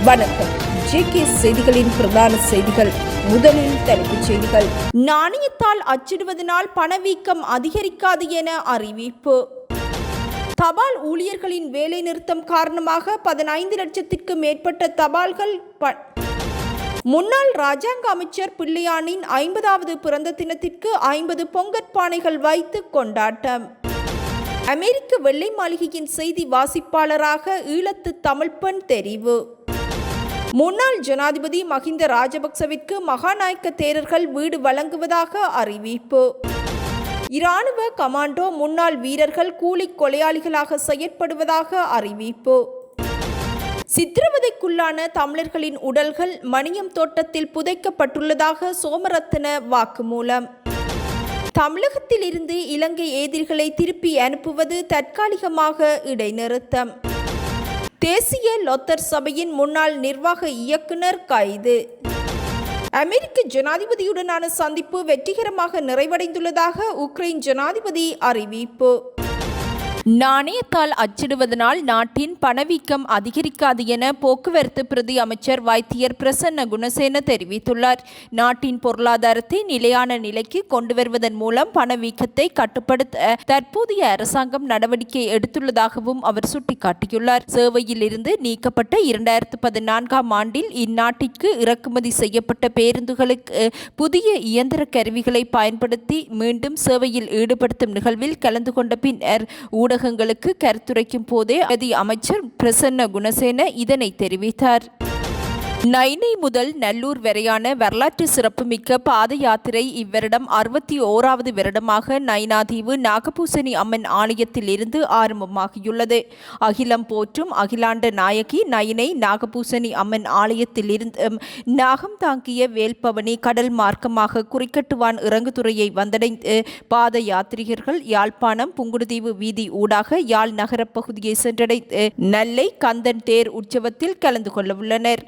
வணக்கம். ஜேகே செய்திகளின் பிரதான செய்திகள். முதலில் தலைப்புச் செய்திகள். நாணயத்தால் அச்சிடுவதனால் பணவீக்கம் அதிகரிக்காது என அறிவிப்பு. தபால் ஊழியர்களின் வேலைநிறுத்தம் காரணமாக 15 லட்சத்திற்கு மேற்பட்ட தபால்கள் முன்னாள் ராஜாங்க அமைச்சர் பிள்ளையானின் 50வது பிறந்த தினத்திற்கு 50 பொங்கற்பானைகள் வைத்து கொண்டாட்டம். அமெரிக்க வெள்ளை மாளிகையின் செய்தி வாசிப்பாளராக ஈழத்து தமிழ் பெண் தெரிவு. முன்னாள் ஜனாதிபதி மஹிந்த ராஜபக்சவிற்கு மகாநாயக்க தேரர்கள் வீடு வழங்குவதாக அறிவிப்பு. இராணுவ கமாண்டோ முன்னாள் வீரர்கள் கூலி கொலையாளிகளாக செயற்படுவதாக அறிவிப்பு. சித்திரவதைக்குள்ளான தமிழர்களின் உடல்கள் மணியம் தோட்டத்தில் புதைக்கப்பட்டுள்ளதாக சோமரத்ன வாக்குமூலம். தமிழகத்தில் இருந்து இலங்கை எதிரிகளை திருப்பி அனுப்புவது தற்காலிகமாக இடைநிறுத்தம். தேசிய லொத்தர் சபையின் முன்னாள் நிர்வாக இயக்குனர் கைது. அமெரிக்க ஜனாதிபதியுடனான சந்திப்பு வெற்றிகரமாக நிறைவடைந்துள்ளதாக உக்ரைன் ஜனாதிபதி அறிவிப்பு. நாணயத்தால் அச்சிடுவதனால் நாட்டின் பணவீக்கம் அதிகரிக்காது என போக்குவரத்து பிரதி அமைச்சர் வைத்தியர் பிரசன்ன குணசேன தெரிவித்துள்ளார். நாட்டின் பொருளாதாரத்தை நிலையான நிலைக்கு கொண்டு வருவதன் மூலம் பணவீக்கத்தை கட்டுப்படுத்த தற்போதைய அரசாங்கம் நடவடிக்கை எடுத்துள்ளதாகவும் அவர் சுட்டிக்காட்டியுள்ளார். சேவையில் இருந்து நீக்கப்பட்ட 2014ஆம் ஆண்டில் இந்நாட்டிற்கு இறக்குமதி செய்யப்பட்ட பேருந்துகளுக்கு புதிய இயந்திர கருவிகளை பயன்படுத்தி மீண்டும் சேவையில் ஈடுபடுத்தும் நிகழ்வில் கலந்து கொண்ட பின்னர் ஊடகங்களுக்கு கருத்துரைக்கும் போதே அமைச்சர் பிரசன்ன குணசேன இதனை தெரிவித்தார். நைனை முதல் நல்லூர் வரையான வரலாற்று சிறப்புமிக்க பாத யாத்திரை இவ்வருடம் 61வது வருடமாக நைனாதீவு நாகபூசணி அம்மன் ஆலயத்தில் இருந்து ஆரம்பமாகியுள்ளது. அகிலம் போற்றும் அகிலாண்ட நாயகி நைனை நாகபூசணி அம்மன் ஆலயத்தில் இருந்து நாகம் தாங்கிய வேல்பவனி கடல் மார்க்கமாக குறிக்கட்டுவான் இறங்குதுறையை வந்தடைந்து பாத யாத்ரீகர்கள் யாழ்ப்பாணம் புங்குடுதீவு வீதி ஊடாக யாழ் நகர பகுதியை சென்றடைந்து நெல்லை கந்தன் தேர் உற்சவத்தில் கலந்து கொள்ளவுள்ளனர்.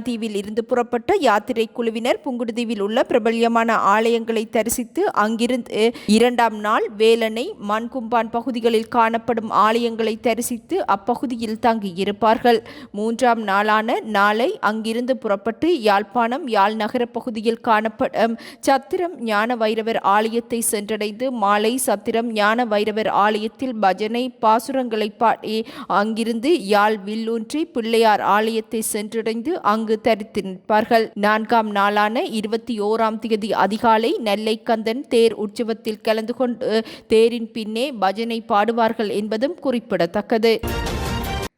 தீவில் இருந்து புறப்பட்ட யாத்திரை குழுவினர் புங்குடுதீவில் உள்ள பிரபல்யமான ஆலயங்களை தரிசித்து அங்கிருந்து 2ஆம் நாள் வேலனை மண்கும்பான் பகுதிகளில் காணப்படும் ஆலயங்களை தரிசித்து அப்பகுதியில் தங்கியிருப்பார்கள். 3ஆம் நாளான நாளை அங்கிருந்து புறப்பட்டு யாழ்ப்பாணம் யாழ் நகர பகுதியில் காணப்படும் சத்திரம் ஞான வைரவர் ஆலயத்தை சென்றடைந்து மாலை சத்திரம் ஞான வைரவர் ஆலயத்தில் பஜனை பாசுரங்களை பாடி அங்கிருந்து யாழ் வில்லூன்றி பிள்ளையார் ஆலயத்தை சென்றடைந்து அங்கு தரித்து நிற்பார்கள். 4ஆம் நாளான 21ஆம் தேதி அதிகாலை நெல்லை கந்தன் தேர் உற்சவத்தில் கலந்து கொண்டு தேரின் பின்னே பஜனை பாடுவார்கள் என்பதும் குறிப்பிடத்தக்கது.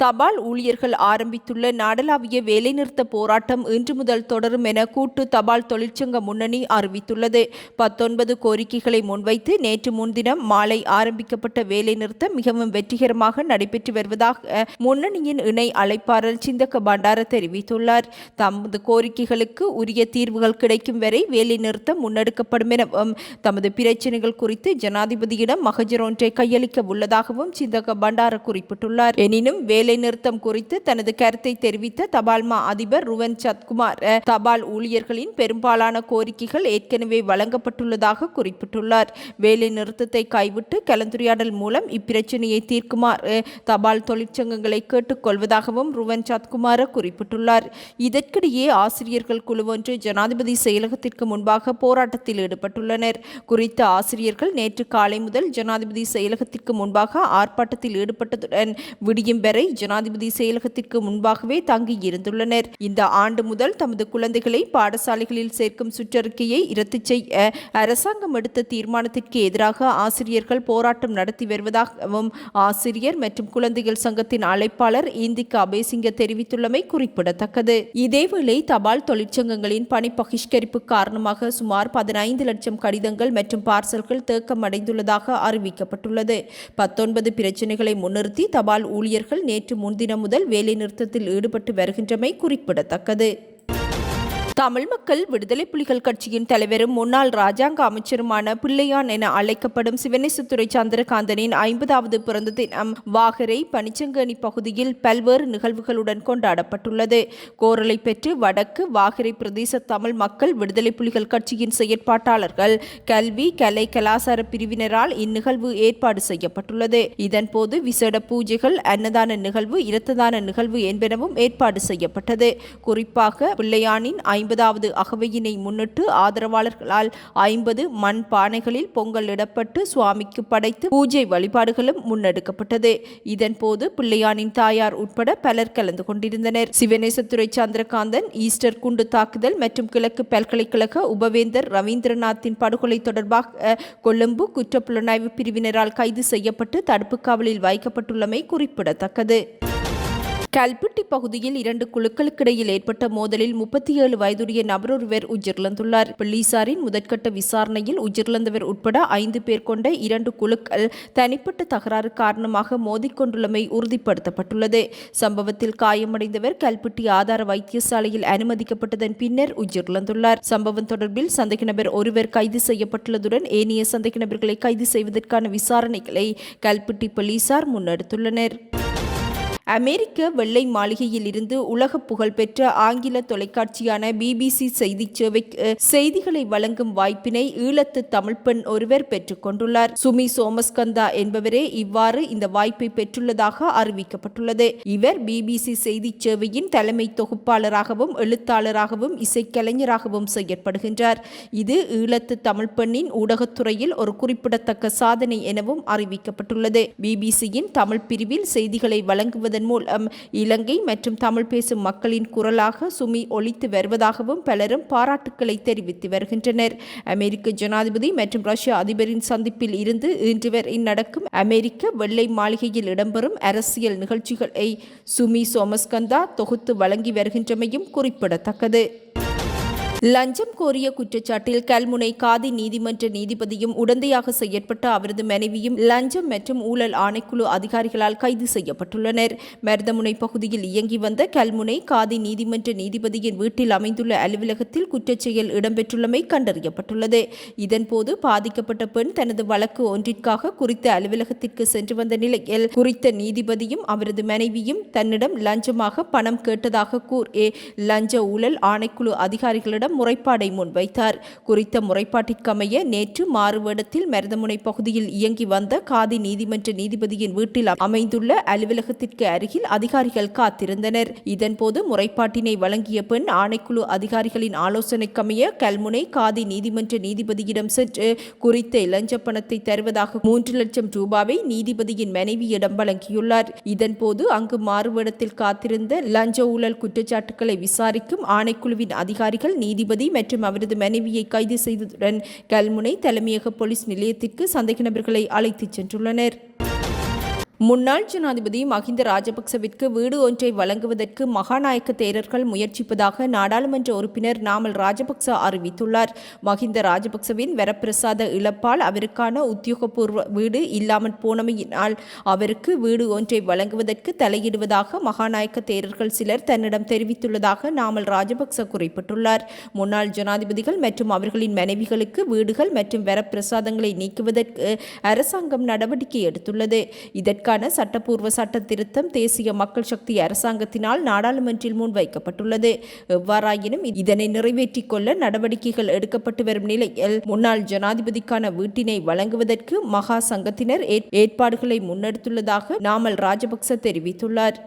தபால் ஊழியர்கள் ஆரம்பித்துள்ள நாடளாவிய வேலைநிறுத்த போராட்டம் இன்று முதல் தொடரும் என கூட்டு தபால் தொழிற்சங்க முன்னணி அறிவித்துள்ளது. 19 கோரிக்கைகளை முன்வைத்து நேற்று முன்தினம் மாலை ஆரம்பிக்கப்பட்ட வேலைநிறுத்தம் மிகவும் வெற்றிகரமாக நடைபெற்று வருவதாக முன்னணியின் இணை அழைப்பாளர் சிந்தக்க பண்டார தெரிவித்துள்ளார். தமது கோரிக்கைகளுக்கு உரிய தீர்வுகள் கிடைக்கும் வரை வேலைநிறுத்தம் முன்னெடுக்கப்படும் எனவும் தமது பிரச்சினைகள் குறித்து ஜனாதிபதியிடம் மகஜர் ஒன்றை கையளிக்க உள்ளதாகவும் சிந்தக்க பண்டார குறிப்பிட்டுள்ளார். எனினும் நிறுத்தம் குறித்து தனது கருத்தை தெரிவித்த தபால்மா அதிபர் ருவன் சத்குமார் தபால் ஊழியர்களின் பெரும்பாலான கோரிக்கைகள் ஏற்கனவே வழங்கப்பட்டுள்ளதாக குறிப்பிட்டுள்ளார். வேலை நிறுத்தத்தை கைவிட்டு கலந்துரையாடல் மூலம் இப்பிரச்சனையை தீர்க்குமாறு தபால் தொழிற்சங்கங்களை கேட்டுக்கொள்வதாகவும் ருவன் சத்குமார் குறிப்பிட்டுள்ளார். இதற்கிடையே ஆசிரியர்கள் குழு ஒன்று ஜனாதிபதி செயலகத்திற்கு முன்பாக போராட்டத்தில் ஈடுபட்டுள்ளனர். குறித்த ஆசிரியர்கள் நேற்று காலை முதல் ஜனாதிபதி செயலகத்திற்கு முன்பாக ஆர்ப்பாட்டத்தில் ஈடுபட்டதுடன் விடியும் வரை ஜனாதிபதி செயலகத்திற்கு முன்பாகவே தங்கியிருந்துள்ளனர். இந்த ஆண்டு முதல் தமது குழந்தைகளை பாடசாலைகளில் சேர்க்கும் சுற்றறிக்கையை ரத்து செய்ய அரசாங்கம் எடுத்த தீர்மானத்திற்கு எதிராக ஆசிரியர்கள் போராட்டம் நடத்தி வருவதாகவும் ஆசிரியர் மற்றும் குழந்தைகள் சங்கத்தின் அழைப்பாளர் இந்திகா அபேசிங்க தெரிவித்துள்ளமை குறிப்பிடத்தக்கது. இதேவேளை தபால் தொழிற்சங்கங்களின் பணி பகிஷ்கரிப்பு காரணமாக சுமார் 15 லட்சம் கடிதங்கள் மற்றும் பார்சல்கள் தேக்கமடைந்துள்ளதாக அறிவிக்கப்பட்டுள்ளது. 19 பிரச்சினைகளை முன்னிறுத்தி தபால் ஊழியர்கள் நேற்று முன்தினம் முதல் வேலை நிறுத்தத்தில் ஈடுபட்டு வருகின்றமை குறிப்பிடத்தக்கது. தமிழ் மக்கள் விடுதலை புலிகள் கட்சியின் தலைவரும் முன்னாள் ராஜாங்க அமைச்சருமான பிள்ளையான் என அழைக்கப்படும் சிவனேசத்துறை சந்திரகாந்தனின் 50வது பிறந்த தினம் வாகரை பனிச்சங்கேணி பகுதியில் பல்வேறு நிகழ்வுகளுடன் கொண்டாடப்பட்டுள்ளது. கோரலை பெற்று வடக்கு வாகரை பிரதேச தமிழ் மக்கள் விடுதலை புலிகள் கட்சியின் செயற்பாட்டாளர்கள், கல்வி, கலை, கலாசார பிரிவினரால் இந்நிகழ்வு ஏற்பாடு செய்யப்பட்டுள்ளது. இதன்போது விசேட பூஜைகள், அன்னதான நிகழ்வு, இரத்ததான நிகழ்வு என்பனவும் ஏற்பாடு செய்யப்பட்டது. குறிப்பாக பிள்ளையானின் 50வது அகவையினை முன்னிட்டு ஆதரவாளர்களால் 50 மண் பானைகளில் பொங்கல் இடப்பட்டு சுவாமிக்கு படைத்து பூஜை வழிபாடுகளும் முன்னெடுக்கப்பட்டது. இதன்போது பிள்ளையானின் தாயார் உட்பட பலர் கலந்து கொண்டிருந்தனர். சிவனேசத்துறை சந்திரகாந்தன் ஈஸ்டர் குண்டு தாக்குதல் மற்றும் கிழக்கு பல்கலைக்கழக உபவேந்தர் ரவீந்திரநாத்தின் படுகொலை தொடர்பாக கொழும்பு குற்றப்புலனாய்வு பிரிவினரால் கைது செய்யப்பட்டு தடுப்பு காவலில் வைக்கப்பட்டுள்ளமை குறிப்பிடத்தக்கது. கல்பிட்டி பகுதியில் 2 குழுக்களுக்கிடையில் ஏற்பட்ட மோதலில் 37 வயதுடைய நபரொருவர் உயிரிழந்துள்ளார். போலீசாரின் முதற்கட்ட விசாரணையில் உயிரிழந்தவர் உட்பட 5 பேர் கொண்ட 2 குழுக்கள் தனிப்பட்ட தகராறு காரணமாக மோதிக்கொண்டுள்ளமை உறுதிப்படுத்தப்பட்டுள்ளது. சம்பவத்தில் காயமடைந்தவர் கல்பிட்டி ஆதார வைத்தியசாலையில் அனுமதிக்கப்பட்டதன் பின்னர் உயிரிழந்துள்ளார். சம்பவம் தொடர்பில் சந்தேக நபர் ஒருவர் கைது செய்யப்பட்டுள்ளதுடன் ஏனைய சந்தேக நபர்களை கைது செய்வதற்கான விசாரணைகளை கல்பிட்டி போலீசார் முன்னெடுத்துள்ளனர். அமெரிக்க வெள்ளை மாளிகையில் இருந்து உலக புகழ்பெற்ற ஆங்கில தொலைக்காட்சியான BBC செய்திச் சேவைக்கு செய்திகளை வழங்கும் வாய்ப்பினை ஈழத்து தமிழ் பெண் ஒருவர் பெற்றுக் கொண்டுள்ளார். சுமி சோமஸ்கந்தா என்பவரே இவ்வாறு இந்த வாய்ப்பை பெற்றுள்ளதாக அறிவிக்கப்பட்டுள்ளது. இவர் BBC செய்திச் சேவையின் தலைமை தொகுப்பாளராகவும் எழுத்தாளராகவும் இசைக்கலைஞராகவும் செயற்படுகின்றார். இது ஈழத்து தமிழ் பெண்ணின் ஊடகத்துறையில் ஒரு குறிப்பிடத்தக்க சாதனை எனவும் அறிவிக்கப்பட்டுள்ளது. BBCயின் தமிழ் பிரிவில் செய்திகளை வழங்குவதன் மூலம் இலங்கை மற்றும் தமிழ் பேசும் மக்களின் குரலாக சுமி ஒலித்து வருவதாகவும் பலரும் பாராட்டுக்களை தெரிவித்து வருகின்றனர். அமெரிக்க ஜனாதிபதி மற்றும் ரஷ்ய அதிபரின் சந்திப்பில் இருந்து இன்று வரை நடக்கும் அமெரிக்க வெள்ளை மாளிகையில் இடம்பெறும் அரசியல் நிகழ்ச்சிகளை சுமி சோமஸ்கந்தா தொகுத்து வழங்கி வருகின்றமையும் குறிப்பிடத்தக்கது. லஞ்சம் கோரிய குற்றச்சாட்டில் கல்முனை காதி நீதிமன்ற நீதிபதியும் உடந்தையாக செயற்பட்ட அவரது மனைவியும் லஞ்சம் மற்றும் ஊழல் ஆணைக்குழு அதிகாரிகளால் கைது செய்யப்பட்டுள்ளனர். மருதமுனை பகுதியில் இயங்கி வந்த கல்முனை காதி நீதிமன்ற நீதிபதியின் வீட்டில் அமைந்துள்ள அலுவலகத்தில் குற்றச்செயல் இடம்பெற்றுள்ளமை கண்டறியப்பட்டுள்ளது. இதன்போது பாதிக்கப்பட்ட பெண் தனது வழக்கு ஒன்றிற்காக குறித்த அலுவலகத்திற்கு சென்று வந்த நிலையில் குறித்த நீதிபதியும் அவரது மனைவியும் தன்னிடம் லஞ்சமாக பணம் கேட்டதாக கூறி லஞ்ச ஊழல் ஆணைக்குழு அதிகாரிகளிடம் முறைப்பாடை முன்வைத்தார். குறித்த முறைப்பாட்டிற்கமைய நேற்று மாறுவேடத்தில் மருதமுனை பகுதியில் இயங்கி வந்த காதி நீதிமன்ற நீதிபதியின் வீட்டில் அமைந்துள்ள அலுவலகத்திற்கு அருகில் அதிகாரிகள் காத்திருந்தனர். இதன்போது முறைப்பாட்டினை வழங்கிய பெண் ஆணைக்குழு அதிகாரிகளின் ஆலோசனைக்கமைய கல்முனை காதி நீதிமன்ற நீதிபதியிடம் சென்று குறித்த இளஞ்ச பணத்தை தருவதாக 3 லட்சம் ரூபாவை நீதிபதியின் மனைவியிடம் வழங்கியுள்ளார். இதன்போது அங்கு மாறுவேடத்தில் காத்திருந்த லஞ்ச ஊழல் குற்றச்சாட்டுக்களை விசாரிக்கும் ஆணைக்குழுவின் அதிகாரிகள் நீதிபதி மற்றும் அவரது மனைவியை கைது செய்ததுடன் கல்முனை தலைமையக போலீஸ் நிலையத்திற்கு சந்தேக நபர்களை அழைத்துச் சென்றுள்ளனர். முன்னாள் ஜனாதிபதி மஹிந்த ராஜபக்சவிற்கு வீடு ஒன்றை வழங்குவதற்கு மகாநாயக்க தேரர்கள் முயற்சிப்பதாக நாடாளுமன்ற உறுப்பினர் நாமல் ராஜபக்ச அறிவித்துள்ளார். மஹிந்த ராஜபக்சவின் வரப்பிரசாத இழப்பால் அவருக்கான உத்தியோகபூர்வ வீடு இல்லாமல் போனமையினால் அவருக்கு வீடு ஒன்றை வழங்குவதற்கு தலையிடுவதாக மகாநாயக்க தேரர்கள் சிலர் தன்னிடம் தெரிவித்துள்ளதாக நாமல் ராஜபக்ச குறிப்பிட்டுள்ளார். முன்னாள் ஜனாதிபதிகள் மற்றும் அவர்களின் மனைவிகளுக்கு வீடுகள் மற்றும் வரப்பிரசாதங்களை நீக்குவதற்கு அரசாங்கம் நடவடிக்கை எடுத்துள்ளது. இதற்கான சட்டப்பூர்வ சட்ட திருத்தம் தேசிய மக்கள் சக்தி அரசாங்கத்தினால் நாடாளுமன்றில் முன்வைக்கப்பட்டுள்ளது. எவ்வாறாயினும் இதனை நிறைவேற்றிக் கொள்ள நடவடிக்கைகள் எடுக்கப்பட்டு வரும் நிலையில் முன்னாள் ஜனாதிபதிக்கான வீட்டினை வழங்குவதற்கு மகா சங்கத்தினர் ஏற்பாடுகளை முன்னெடுத்துள்ளதாக நாமல் ராஜபக்ச தெரிவித்துள்ளார்.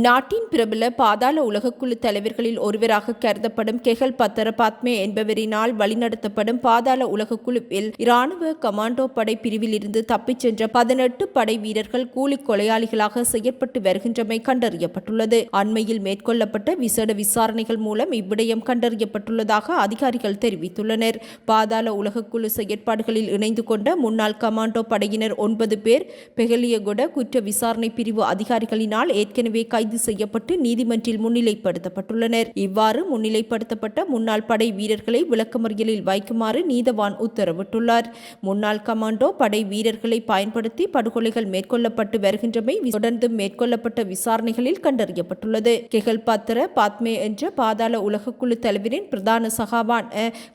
நாட்டின் பிரபல பாதாள உலகக்குழு தலைவர்களில் ஒருவராக கருதப்படும் கெஹல் பத்தரபாத்மே என்பவரினால் வழிநடத்தப்படும் பாதாள உலகக்குழுவில் இராணுவ கமாண்டோ படை பிரிவில் இருந்து தப்பிச் சென்ற 18 படை வீரர்கள் கூலி கொலையாளிகளாக செயற்பட்டு வருகின்றமை கண்டறியப்பட்டுள்ளது. அண்மையில் மேற்கொள்ளப்பட்ட விசேட விசாரணைகள் மூலம் இவ்விடயம் கண்டறியப்பட்டுள்ளதாக அதிகாரிகள் தெரிவித்துள்ளனர். பாதாள உலகக்குழு செயற்பாடுகளில் இணைந்து கொண்ட முன்னாள் கமாண்டோ படையினர் 9 பேர் பெஹலியகொட குற்ற விசாரணை பிரிவு அதிகாரிகளினால் ஏற்கனவே கைது செய்யப்பட்டு நீதிமன்றில் முன்னிலைப்படுத்தப்பட்டுள்ளனர். இவ்வாறு முன்னிலைப்படுத்தப்பட்ட முன்னாள் படை வீரர்களை விளக்கமறியலில் வைக்குமாறு நீதவான் உத்தரவிட்டுள்ளார். முன்னாள் கமாண்டோ படை வீரர்களை பயன்படுத்தி படுகொலைகள் மேற்கொள்ளப்பட்டு வருகின்றமை தொடர்ந்து மேற்கொள்ளப்பட்ட விசாரணைகளில் கண்டறியப்பட்டுள்ளது. கெகல்பாத்திர பாத்மே என்ற பாதாள உலகக்குழு தலைவரின் பிரதான சகாவான்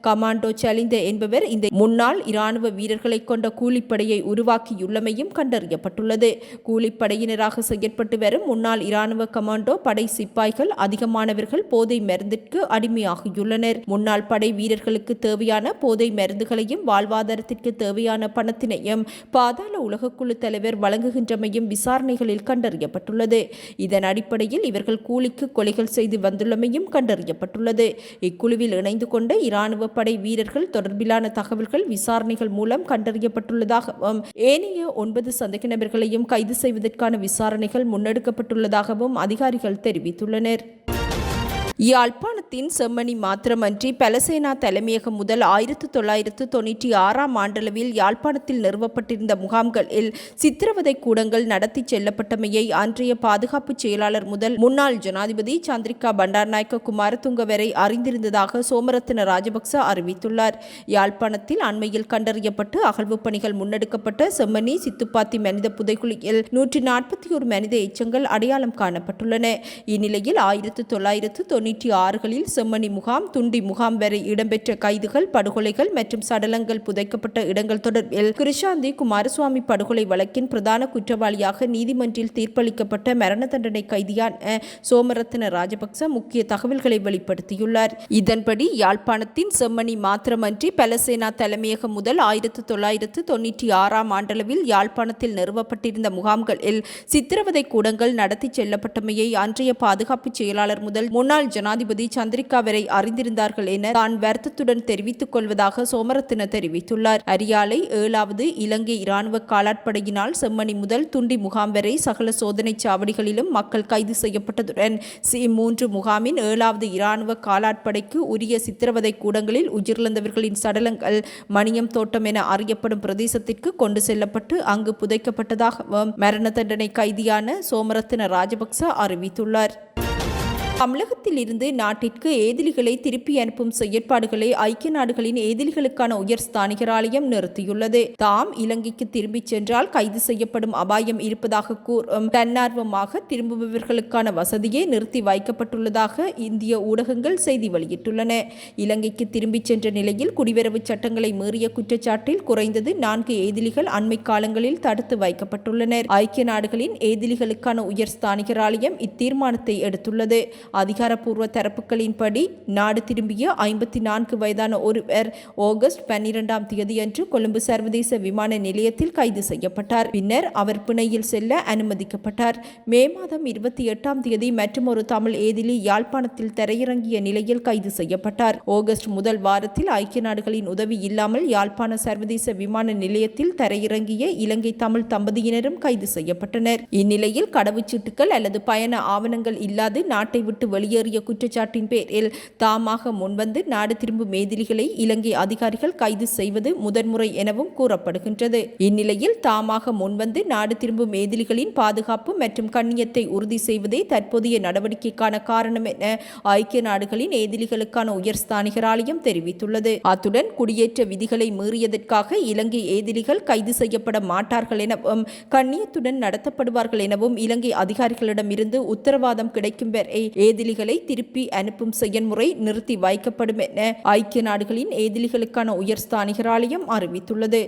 கமாண்டோ சலிந்த என்பவர் இந்த முன்னாள் இராணுவ வீரர்களை கொண்ட கூலிப்படையை உருவாக்கியுள்ளமையும் கண்டறியப்பட்டுள்ளது. கூலிப்படையினராக செயற்பட்டு வரும் முன்னாள் இராணுவ கமாண்டோ படை சிப்பாய்கள் அதிகமானவர்கள் போதை மருந்திற்கு அடிமையாகியுள்ளனர். முன்னாள் படை வீரர்களுக்கு தேவையான போதை மருந்துகளையும் வாழ்வாதாரத்திற்கு தேவையான பணத்தினையும் பாதாள உலகக்குழு தலைவர் வழங்குகின்றமையும் விசாரணைகளில் கண்டறியப்பட்டுள்ளது. இதன் அடிப்படையில் இவர்கள் கூலிக்கு கொலைகள் செய்து வந்துள்ளமையும் கண்டறியப்பட்டுள்ளது. இக்குழுவில் இணைந்து கொண்ட இராணுவ படை வீரர்கள் தொடர்பிலான தகவல்கள் விசாரணைகள் மூலம் கண்டறியப்பட்டுள்ளதாகவும் ஏனைய 9 சந்தேக நபர்களையும் கைது செய்வதற்கான விசாரணைகள் முன்னெடுக்கப்பட்டுள்ளதாகவும் அதிகாரிகள் தெரிவித்துள்ளனர். யாழ்ப்பாணத்தின் செம்மணி மாத்திரமன்றி பலசேனா தலைமையகம் முதல் 1996 ஆண்டளவில் யாழ்ப்பாணத்தில் நிறுவப்பட்டிருந்த முகாம்களில் சித்திரவதை கூடங்கள் நடத்தி செல்லப்பட்டமையை அன்றைய பாதுகாப்பு செயலாளர் முதல் முன்னாள் ஜனாதிபதி சந்திரிகா பண்டாரநாயக்க குமாரதுங்க வரை அறிந்திருந்ததாக சோமரத்ன ராஜபக்ச அறிவித்துள்ளார். யாழ்ப்பாணத்தில் அண்மையில் கண்டறியப்பட்டு அகழ்வு பணிகள் முன்னெடுக்கப்பட்ட செம்மணி சித்துப்பாத்தி மனித புதைகுழியில் 141 மனித எச்சங்கள் அடையாளம் காணப்பட்டுள்ளன. இந்நிலையில் 1996களில் செம்மணி முகாம், துண்டி முகாம் வரை இடம்பெற்ற கைதுகள், படுகொலைகள் மற்றும் சடலங்கள் புதைக்கப்பட்ட இடங்கள் தொடர்பில் கிருஷாந்தி குமாரசுவாமி படுகொலை வழக்கின் பிரதான குற்றவாளியாக நீதிமன்றில் தீர்ப்பளிக்கப்பட்ட மரண தண்டனை கைதியான சோமரத்ன ராஜபக்ச முக்கிய தகவல்களை வெளிப்படுத்தியுள்ளார். இதன்படி யாழ்ப்பாணத்தின் செம்மணி மாத்திரமன்றி பலசேனா தலைமையகம் முதல் 1996 ஆண்டளவில் யாழ்ப்பாணத்தில் நிறுவப்பட்டிருந்த முகாம்களில் சித்திரவதை கூடங்கள் நடத்தி செல்லப்பட்டமையை அன்றைய பாதுகாப்பு செயலாளர் முதல் முன்னாள் ஜனாதிபதி சந்திரிகா வரை அறிந்திருந்தார்கள் என தான் வருத்தத்துடன் தெரிவித்துக் கொள்வதாக சோமரத்ன தெரிவித்துள்ளார். அரியாலை 7வது இலங்கை இராணுவ காலாட்படையினால் செம்மணி முதல் துண்டி முகாம் வரை சகல சோதனை சாவடிகளிலும் மக்கள் கைது செய்யப்பட்டதுடன் C3 முகாமின் 7வது இராணுவ காலாட்படைக்கு உரிய சித்திரவதை கூடங்களில் உயிரிழந்தவர்களின் சடலங்கள் மணியம் தோட்டம் என அறியப்படும் பிரதேசத்திற்கு கொண்டு செல்லப்பட்டு அங்கு புதைக்கப்பட்டதாக மரண தண்டனை கைதியான சோமரத்ன ராஜபக்ச அறிவித்துள்ளார். தமிழகத்தில் இருந்து நாட்டிற்கு ஏதிலிகளை திருப்பி அனுப்பும் செயற்பாடுகளை ஐக்கிய நாடுகளின் ஏதிலிகளுக்கான உயர் ஸ்தானிகர் ஆலயம் நிறுத்தியுள்ளது. தாம் இலங்கைக்கு திரும்பிச் சென்றால் கைது செய்யப்படும் அபாயம் இருப்பதாக கூறும் தன்னார்வமாக திரும்புபவர்களுக்கான வசதியே நிறுத்தி வைக்கப்பட்டுள்ளதாக இந்திய ஊடகங்கள் செய்தி வெளியிட்டுள்ளன. இலங்கைக்கு திரும்பிச் சென்ற நிலையில் குடிவரவு சட்டங்களை மீறிய குற்றச்சாட்டில் குறைந்தது 4 ஏதிலிகள் அண்மை காலங்களில் தடுத்து வைக்கப்பட்டுள்ளனர். ஐக்கிய நாடுகளின் ஏதிலிகளுக்கான உயர் ஸ்தானிகர் ஆலயம் இத்தீர்மானத்தை எடுத்துள்ளது. அதிகாரப்பூர்வ தரப்புகளின்படி நாடு திரும்பிய 54 வயதான ஒருவர் ஆகஸ்ட் 12ஆம் தேதியன்று கொழும்பு சர்வதேச விமான நிலையத்தில் கைது செய்யப்பட்டார். பின்னர் அவர் பிணையில் செல்ல அனுமதிக்கப்பட்டார். மே மாதம் 28ஆம் தேதி மற்றொரு தமிழ் ஏதிலி யாழ்ப்பாணத்தில் தரையிறங்கிய நிலையில் கைது செய்யப்பட்டார். ஆகஸ்ட் முதல் வாரத்தில் ஐக்கிய நாடுகளின் உதவி இல்லாமல் யாழ்ப்பாண சர்வதேச விமான நிலையத்தில் தரையிறங்கிய இலங்கை தமிழ் தம்பதியினரும் கைது செய்யப்பட்டனர். இந்நிலையில் கடவுச்சீட்டுகள் அல்லது பயண ஆவணங்கள் இல்லாது நாட்டை விட்டு வெளியேறிய குற்றச்சாட்டின் பேரில் தாமாக முன்வந்து நாடு திரும்பும் மேதிலிகளை இலங்கை அதிகாரிகள் கைது செய்வது முதன்முறை எனவும் கூறப்படுகின்றது. இந்நிலையில் தாமாக முன்வந்து நாடு திரும்பும் மேதிலிகளின் பாதுகாப்பு மற்றும் கண்ணியத்தை உறுதி செய்வதே தற்போதைய நடவடிக்கைக்கான காரணம் என ஐக்கிய நாடுகளின் ஏதிலிகளுக்கான உயர் ஸ்தானிகர் ஆலயம் தெரிவித்துள்ளது. அத்துடன் குடியேற்ற விதிகளை மீறியதற்காக இலங்கை ஏதிலிகள் கைது செய்யப்பட மாட்டார்கள் எனவும் கண்ணியத்துடன் நடத்தப்படுவார்கள் எனவும் இலங்கை அதிகாரிகளிடமிருந்து உத்தரவாதம் கிடைக்கும் வரை ஏதிலிகளை திருப்பி அனுப்பும் செயல்முறை நிறுத்தி வைக்கப்படும் என ஐக்கிய நாடுகளின் ஏதிலிகளுக்கான உயர் ஸ்தானிகர் ஆலயம் அறிவித்துள்ளது.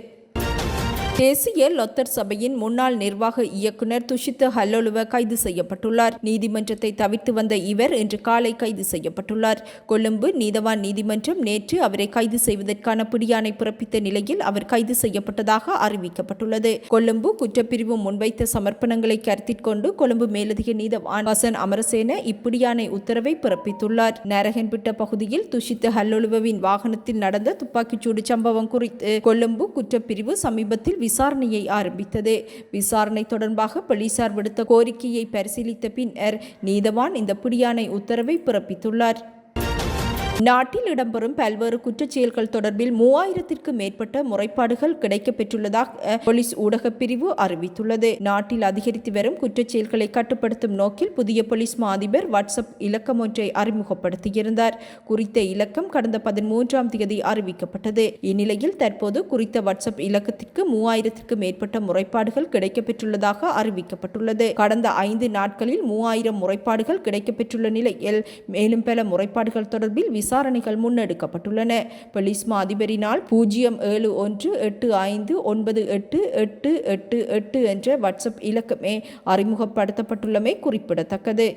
தேசிய லொத்தர் சபையின் முன்னாள் நிர்வாக இயக்குனர் துஷித்த ஹல்லொலுவ கைது செய்யப்பட்டுள்ளார். நீதிமன்றத்தை தவிர்த்து வந்த இவர் இன்று காலை கைது செய்யப்பட்டுள்ளார். கொழும்பு நீதவான் நீதிமன்றம் நேற்று அவரை கைது செய்வதற்கான பிடியாணை பிறப்பித்த நிலையில் அவர் கைது செய்யப்பட்டதாக அறிவிக்கப்பட்டுள்ளது. கொழும்பு குற்றப்பிரிவு முன்வைத்த சமர்ப்பணங்களை கருத்தில் கொண்டு கொழும்பு மேலதிக நீதவான் வசன் அமரசேன இப்பிடியாணை உத்தரவை பிறப்பித்துள்ளார். நரகன்பிட்ட பகுதியில் துஷித்த ஹல்லொலுவின் வாகனத்தில் நடந்த துப்பாக்கிச்சூடு சம்பவம் குறித்து கொழும்பு குற்றப்பிரிவு சமீபத்தில் விசாரணையை ஆரம்பித்தது. விசாரணை தொடர்பாக போலீசார் விடுத்த கோரிக்கையை பரிசீலித்த பின்னர் நீதவான் இந்த பிடியாணை உத்தரவை பிறப்பித்துள்ளார். நாட்டில் இடம்பெறும் பல்வேறு குற்றச்செயல்கள் தொடர்பில் 3000த்திற்கும் மேற்பட்ட முறைப்பாடுகள் கிடைக்கப்பெற்றுள்ளதாக போலீஸ் ஊடகப் பிரிவு அறிவித்துள்ளது. நாட்டில் அதிகரித்து வரும் குற்றச்செயல்களை கட்டுப்படுத்தும் நோக்கில் புதிய போலீஸ் மா அதிபர் வாட்ஸ்அப் இலக்கம் ஒன்றை அறிமுகப்படுத்தியிருந்தார். குறித்த இலக்கம் கடந்த 13ஆம் தேதி அறிவிக்கப்பட்டது. இந்நிலையில் தற்போது குறித்த வாட்ஸ்அப் இலக்கத்திற்கு 3000த்திற்கும் மேற்பட்ட முறைப்பாடுகள் கிடைக்கப்பெற்றுள்ளதாக அறிவிக்கப்பட்டுள்ளது. கடந்த 5 நாட்களில் 3000 முறைப்பாடுகள் கிடைக்கப்பெற்றுள்ள நிலையில் மேலும் பல முறைப்பாடுகள் தொடர்பில் விசாரணைகள் முன்னெடுக்கப்பட்டுள்ளன. போலீஸ் மா அதிபரினால் 0718598888 என்ற வாட்ஸ்அப் இலக்கமே அறிமுகப்படுத்தப்பட்டுள்ளமை குறிப்பிடத்தக்கது.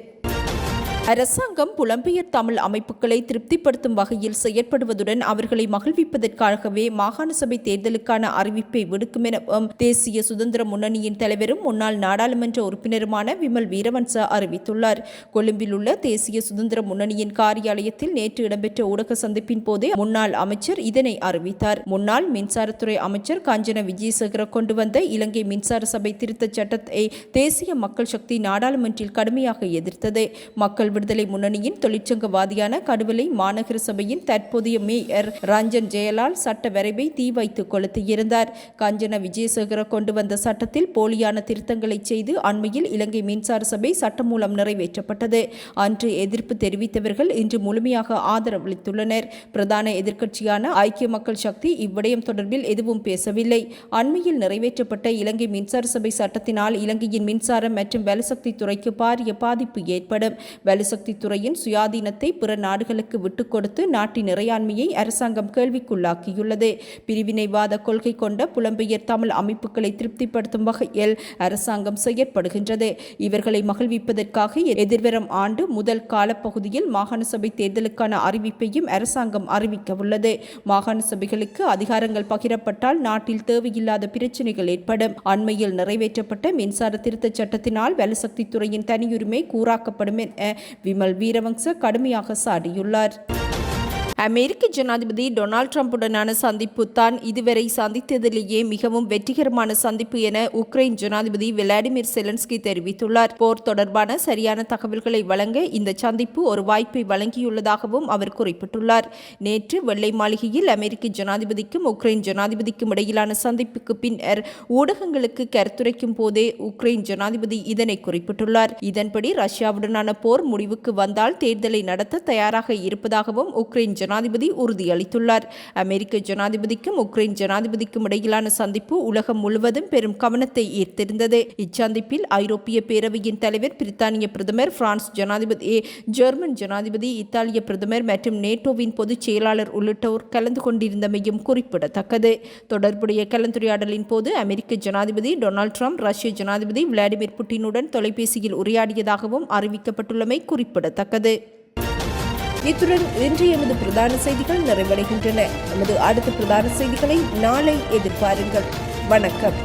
அரசாங்கம் புலம்பெயர் தமிழ் அமைப்புகளை திருப்திப்படுத்தும் வகையில் செயற்படுவதுடன் அவர்களை மகிழ்விப்பதற்காகவே மாகாண சபை தேர்தலுக்கான அறிவிப்பை விடுக்கும் எனவும் தேசிய சுதந்திர முன்னணியின் தலைவரும் முன்னாள் நாடாளுமன்ற உறுப்பினருமான விமல் வீரவன்ச அறிவித்துள்ளார். கொழும்பில் உள்ள தேசிய சுதந்திர முன்னணியின் காரியாலயத்தில் நேற்று இடம்பெற்ற ஊடக சந்திப்பின் போதே முன்னாள் அமைச்சர் இதனை அறிவித்தார். முன்னாள் மின்சாரத்துறை அமைச்சர் காஞ்சன விஜயசேகர கொண்டு வந்த இலங்கை மின்சார சபை திருத்தச் சட்டத்தை தேசிய மக்கள் சக்தி நாடாளுமன்றில் கடுமையாக எதிர்த்தது. மக்கள் விடுதலை முன்னணியின் தொழிற்சங்கவாதியான கடுவலை மாநகர சபையின் தற்போதைய மேயர் ரஞ்சன் ஜெயலால் சட்ட வரைவை தீ வைத்து கொளுத்தியிருந்தார். காஞ்சன விஜயசேகர கொண்டு வந்த சட்டத்தில் போலியான திருத்தங்களை செய்து அண்மையில் இலங்கை மின்சார சபை சட்டமூலம் நிறைவேற்றப்பட்டது. அன்று எதிர்ப்பு தெரிவித்தவர்கள் இன்று முழுமையாக ஆதரவளித்துள்ளனர். பிரதான எதிர்க்கட்சியான ஐக்கிய மக்கள் சக்தி இவ்விடயம் தொடர்பில் எதுவும் பேசவில்லை. அண்மையில் நிறைவேற்றப்பட்ட இலங்கை மின்சார சபை சட்டத்தினால் இலங்கையின் மின்சாரம் மற்றும் வலுசக்தி துறைக்கு பாரிய பாதிப்பு ஏற்படும். வலுசக்தி துறையின் சுயாதீனத்தை பிற நாடுகளுக்கு விட்டுக் கொடுத்து நாட்டின் இறையாண்மையை அரசாங்கம் கேள்விக்குள்ளாக்கியுள்ளது. பிரிவினைவாத கொள்கை கொண்ட புலம்பெயர் தமிழ் அமைப்புகளை திருப்திப்படுத்தும் வகையில் அரசாங்கம் செயற்படுகின்றது. இவர்களை மகிழ்விப்பதற்காக எதிர்வரும் ஆண்டு முதல் காலப்பகுதியில் மாகாண சபை தேர்தலுக்கான அறிவிப்பையும் அரசாங்கம் அறிவிக்கவுள்ளது. மாகாண சபைகளுக்கு அதிகாரங்கள் பகிரப்பட்டால் நாட்டில் தேவையில்லாத பிரச்சினைகள் ஏற்படும். அண்மையில் நிறைவேற்றப்பட்ட மின்சார திருத்தச் சட்டத்தினால் வலுசக்தி துறையின் தனியுரிமை கூறாக்கப்படும் என விமல் வீரவன்ச கடுமையாக சாடியுள்ளார். அமெரிக்க ஜனாதிபதி டொனால்ட் ட்ரம்புடனான சந்திப்பு தான் இதுவரை சந்தித்ததிலேயே மிகவும் வெற்றிகரமான சந்திப்பு என உக்ரைன் ஜனாதிபதி விளாடிமிர் செலன்ஸ்கி தெரிவித்துள்ளார். போர் தொடர்பான சரியான தகவல்களை வழங்க இந்த சந்திப்பு ஒரு வாய்ப்பை வழங்கியுள்ளதாகவும் அவர் குறிப்பிட்டுள்ளார். நேற்று வெள்ளை மாளிகையில் அமெரிக்க ஜனாதிபதிக்கும் உக்ரைன் ஜனாதிபதிக்கும் இடையிலான சந்திப்புக்கு பின்னர் ஊடகங்களுக்கு கருத்துரைக்கும் போதே உக்ரைன் ஜனாதிபதி இதனை குறிப்பிட்டுள்ளார். இதன்படி ரஷ்யாவுடனான போர் முடிவுக்கு வந்தால் தேர்தலை நடத்த தயாராக இருப்பதாகவும் உக்ரைன் ஜனாதிபதி உறுதியளித்துள்ளார். அமெரிக்க ஜனாதிபதிக்கும் உக்ரைன் ஜனாதிபதிக்கும் இடையிலான சந்திப்பு உலகம் முழுவதும் பெரும் கவனத்தை ஈர்த்திருந்தது. இச்சந்திப்பில் ஐரோப்பிய பேரவையின் தலைவர், பிரித்தானிய பிரதமர், பிரான்ஸ் ஜனாதிபதி, ஜெர்மன் ஜனாதிபதி, இத்தாலிய பிரதமர் மற்றும் நேட்டோவின் பொதுச் செயலாளர் உள்ளிட்டோர் கலந்து கொண்டிருந்தமையும் குறிப்பிடத்தக்கது. தொடர்புடைய கலந்துரையாடலின் போது அமெரிக்க ஜனாதிபதி டொனால்ட் ட்ரம்ப் ரஷ்ய ஜனாதிபதி விளாடிமிர் புட்டினுடன் தொலைபேசியில் உரையாடியதாகவும் அறிவிக்கப்பட்டுள்ளமை குறிப்பிடத்தக்கது. இத்துடன் இன்று எமது பிரதான செய்திகள் நிறைவடைகின்றன. நமது அடுத்த பிரதான செய்திகளை நாளை எதிர்பாருங்கள். வணக்கம்.